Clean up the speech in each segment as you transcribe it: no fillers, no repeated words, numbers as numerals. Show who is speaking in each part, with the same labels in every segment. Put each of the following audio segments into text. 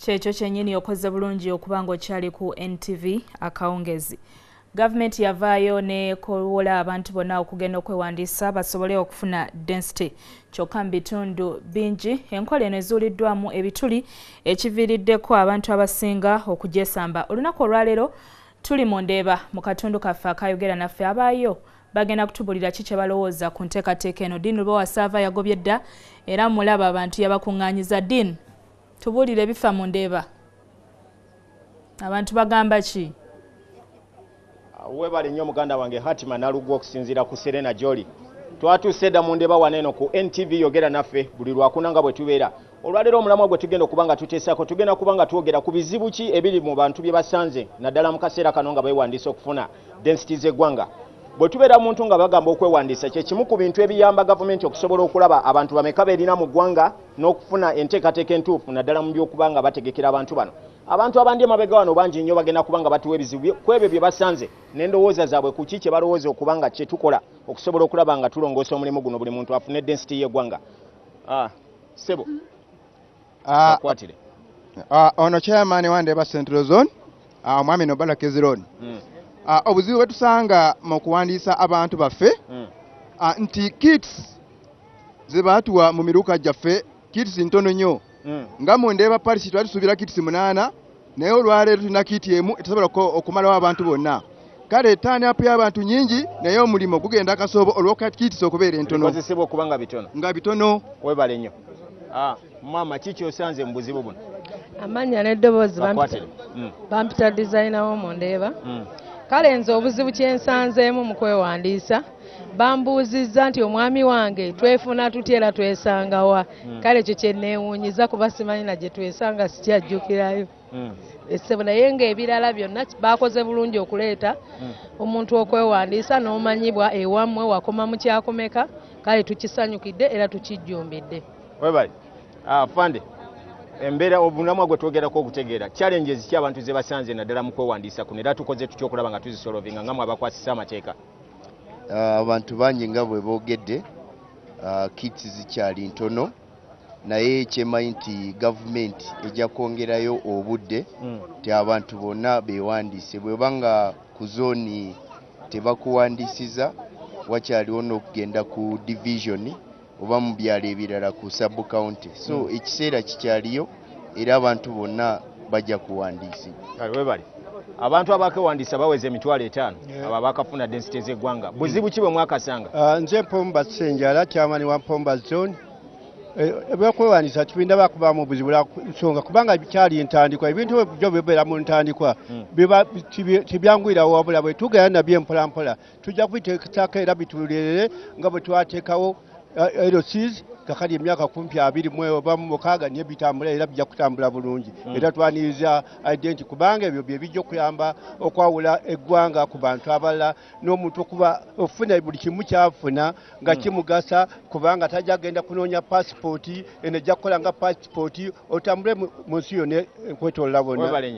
Speaker 1: Kyekyo kyennyini okoze bulungi okuba ng'okyali ku NTV Akawungeezi. Gavumenti yavaayo ne kowola abantu bonna okugenda okwewandiisa basobole okufuna density. Kyokka mu bitundu bingi enkola eno ezuuliddwamu ebituli ekiviiriddeko abantu abasinga okugyesamba. Olunaku olwaleero tuli mu Ndeeba mu katundu kaffe aka Yogeera Naffe abaayo bagenda kutubulira ki kye balowooza ku nteekateeka eno. Dean Lubowasaava yagobye dda era mulaba abantu yabakuŋŋaanyiza. Dean, tubuulire bifa mu Ndeeba. Abantu bagamba ki?
Speaker 2: Webale nnyo muganda wange Hatima Nalugwa okusinziira ku Serena Joli. Twatuuse dda mu Ndeeba waneeno ku NTV Yogeera Naffe buli lwakuna nga bwe tubeera. Olwaleero omulamwa gwe tugenda okuba nga tuteesako tugenda kuba nga twogera ku bizibu ki ebiri mu bantu bye basanze naddala mu kaseera kano nga beewandiisa okufuna density z'eggwanga. Bwe tubeera muntu nga bagamba okwewandiisa kye kimu ku bintu ebiyamba gavumenti okusobola okulaba abantu bameka beerina mu ggwanga n'okufuna enteekateeka entuufu naddala mu by'okuba nga bategekera abantu bano. Abantu abandi emabega wano bangi nnyo bagenda kuba nga batuwa ebizibu ku ebyo bye basanze n'endowooza zaabwe ku ki kye balowooza okuba nga kye tukola okusobola okulaba nga tulongoosa omulimu guno buli muntu afune density y'eggwanga. Sebo akwatire
Speaker 3: ono chairman wa Ndeeba Central Zone omwami Nobala Kezironi. Obuzibu bwe tusanga mu kuwandiisa abantu baffe nti kits ze baatuwa mu miruka gyaffe kits ntono nnyo. Nga mu Ndeeba Parish twatusuubira kits 8 naye olwaleero tulina kiti emu etusobola okumalawo abantu bonna. Kale turn-up y'abantu nyingi naye omulimu gugenda kasoobo olw'okuba kits okubeera entono.
Speaker 2: Bikozesebwa okuba nga bitono.
Speaker 3: Nga bitono.
Speaker 2: Webale nnyo. Mama kiki osanze mu buzibu buno?
Speaker 4: Amannya n'eddoboozi bampita designer wo mu Ndeeba. Kale nze obuzibu kye nsanzeemu mu kwewandiisa bambuuzizza nti omwami wange twefuna tutya era twesanga wa. Kale ekyo kye neewuunyiza kuba simanyi na gye twesanga sikyajjukirayo. Essebo naye ng'ebirala byonna baakoze bulungi okuleeta omuntu okwewandiisa n'omanyibwa ewammwe wakoma mu kyakomeka. Kale tukisanyukidde era tukijjumbidde.
Speaker 2: Webale. Fande. Embeera obulamwa gwe twogerako okutegeera challenges ki abantu ze basanze naddala mu kwewandiisa kuno era tukoze tutya okulaba nga tuzisolovinga nga mwe abakwasisa amateeka.
Speaker 5: Abantu bangi nga bwe boogedde kits zikyali ntono naye kyemanyi nti gavumenti ejja kwongerayo obudde ti abantu bonna beewandiise. Bwebanga ku zooni tebakuwandiisiza wakyaliwo n'okugenda ku division oba mu byalo ebirala ku sub county. So ekiseera kikyaliyo era abantu bonna bajja kuwandiisibwa.
Speaker 2: Webale. Abantu abakewandiisa baweze emitwalo 5 abo abakafuna density z'eggwanga. Buzibu ki bwe mwakasanga?
Speaker 6: Nze Mpomba Ssenjala chairman wa Mpomba Zone. Ebyokwewandiisa tubinda bakuba mu buzibu nsonga kubanga bikyali ntandikwa ebintu byo bibeera mu ntandikwa tibyangwirawo wabula bwe tugenda nabyo mpolampola tujja kubiteekako era bitulerere nga bwe twateekawo LCs kakali emyaka 20 oba mu 6 niye bitambula era bijja kutambula bulungi. Era twaniriza identity kubanga ebyo bye bijja okuyamba okwawula eggwanga ku bantu abalala n'omuntu okuba ofuna buli kimu kyafuna nga kimugasa kubanga tajja genda kunoonya passport ene ejja kukola nga passport otambule mu nsi yonna enkwetolola bonna.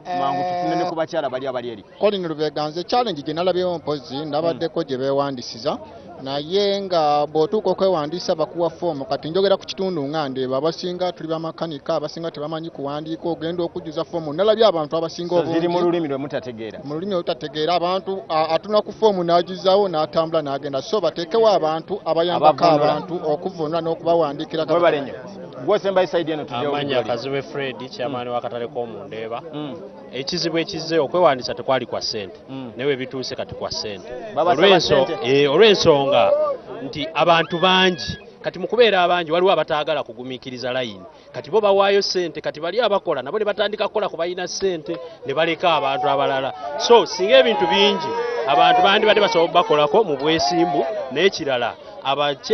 Speaker 2: Mangu tufune ne ku bakyala bali abali eri.
Speaker 7: Colin Lubeganze challenge gye nalabyewo mpozi ndabaddeko gye beewandiisiza naye nga bw'otuuka okwewandiisa bakuwa foomu. Kati njogera ku kitundu nga Ndeeba abasinga tuli bamakanika abasinga tebamanyi kuwandiika ogenda okujjuza foomu. Nalabye abantu abasinga obungi
Speaker 2: ziri mu lulimi lwe mutategeera.
Speaker 7: Mu lulimi olutategeera abantu atuna ku foomu n'agizaawo n'atambula n'agenda. So bateekewo abantu abayambako abantu okuvuna n'okubawandiikira.
Speaker 2: Webale nnyo. Gwosembayo sayidi eno tujja
Speaker 8: Amanya Kazibe Fred chairman w'akatale k'omu Ndeeba. Ekizibu ekize okwewandiisa tekwali kwa ssente newe bituuse kati kwa ssente. Olw'ensonga nti abantu bangi kati mu kubeera abangi waliwo abataagala kugumiikiriza layini kati bo bawaayo ssente kati bali abakola nabo ne batandika kukola ku balina ssente ne baleka abantu abalala. So singa ebintu bingi abantu bandi badde basobola bakolako mu bwesimbu n'ekirala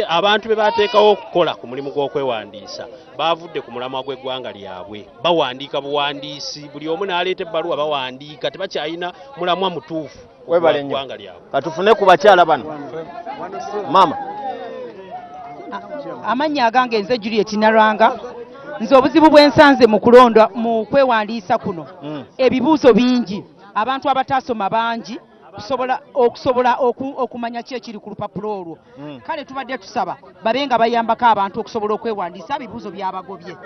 Speaker 8: abantu be bateekawo okukola ku mulimu gw'okwewandiisa baavudde ku mulamwa gw'eggwanga lyabwe bawandiika buwandiisi buli omu n'aleeta ebbaluwa bawandiika tebakyalina mulamwa mutuufu gw'eggwanga lyabwe.
Speaker 2: Katufune ku bakyala bano. Mama.
Speaker 9: Amannya agange nze Juliet Nalwanga. Nze obuzibu bw'ensanze mu kulonda mu kwewandiisa kuno ebibuuzo bingi abantu abataasoma bangi okusobola okumanya ki ekiri ku lupapula olwo. Kale tubadde tusaba babenga bayambako abantu okusobola okwewandiisa ebibuuzo byabagobye.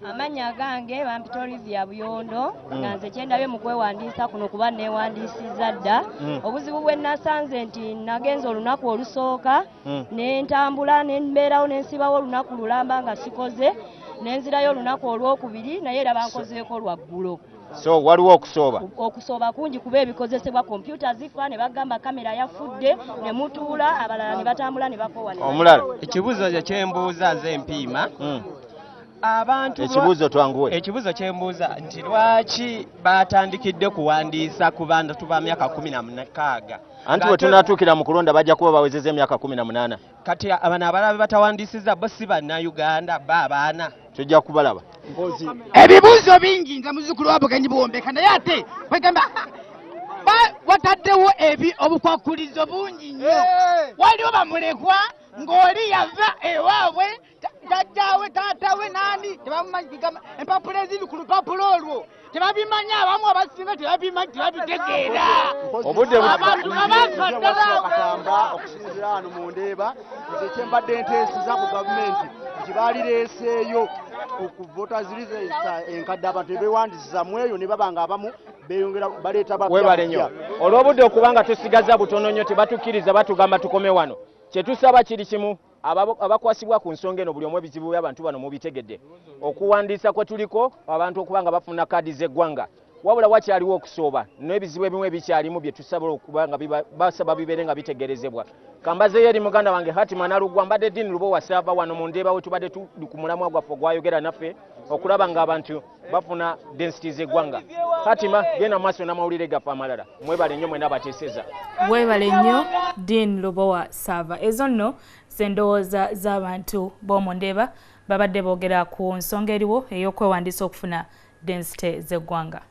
Speaker 10: Amanya gange bampita Olivia Buyondo nga nze kyendabye mu kwewandiisa kuno kuba neewandiisizza dda. Obuzibu bwe nasanze nti nagenza olunaku olusooka ne ntambula ne mbeerawo ne nsibawo olunaku lulamba nga sikoze ne nzirayo olunaku olwokubiri naye era bankozeeko lwaggulo.
Speaker 2: So waliwo
Speaker 10: okusooba kungi kuba ebikozesebwa kompyuta zifa ne bagamba kamera yafudde ne mutuula abalala ne batambula ne bakowa.
Speaker 2: Omulala
Speaker 11: ekibuuzo kyembuuza nze mpiima abantu
Speaker 2: ekibuuzo twanguwe.
Speaker 11: Ekibuuzo kyembuuza nti lwaki batandikidde kuwandiisa ku bantu ba myaka 16
Speaker 2: anti bwe tunaatuukira mu kulonda bajja kuba bawezeza emyaka 18
Speaker 11: kati abana abalala batawandiisizza bo si bannayuganda abaana
Speaker 2: tujja kubalaba.
Speaker 12: Ebibuuzo bingi nze muzzukulu wa Bugenyi Buwombeka naye ate kwegamba wataddewo obukwakulizo bungi nnyo. Waliwo bamulekwa ng'oli yava ewaabwe jjajjaawe taatawe nani tebamumanyi empapula eziri ku lupapula olwo tebabimanya abamu abasinga tebabitegeera.
Speaker 2: Obudde
Speaker 12: abantu
Speaker 13: abakadala okusinziira wano mu Ndeeba nze kyembadde nteeseza ku gavumenti nti baalireeseeyo ku voters register enkadde abantu beewandisiza mu eyo ne baba nga abamu beeyongera baleeta
Speaker 2: webale nnyo olw'obudde okubanga tusigaza butono nnyo tebatukkiriza batugamba tukome wano. Kyetusaba kiri kimu abakwasibwa ku nsonga eno buli omu ebizibu by'abantu bano mubitegedde okuwandiisa kwe tuliko abantu okubanga bafuna kaadi z'eggwanga wabula wakyaliwo okusooba n'ebizibu ebimu ebikyalimu bye tusobola okubanga basaba bibeere nga bitegerezebwa. Kambazeyo eri muganda wange Hatima Nalugwa mbadde Dean Lubo wasaava wano mu Ndeeba we tubadde tuli ku mulamwa gwaffe gwa Yogeera Naffe okulaba ng'abantu bafuna density z'eggwanga. Hatima genda maaso n'amawulire gaffe amalala. Mwebale nnyo mwena abateeseza.
Speaker 1: Mwebale nnyo Dean Lubo wasaava. Ezo nno z'endowooza z'abantu b'omu Ndeeba babadde boogera ku nsonga eriwo ey'okwewandiisa okufuna density z'eggwanga.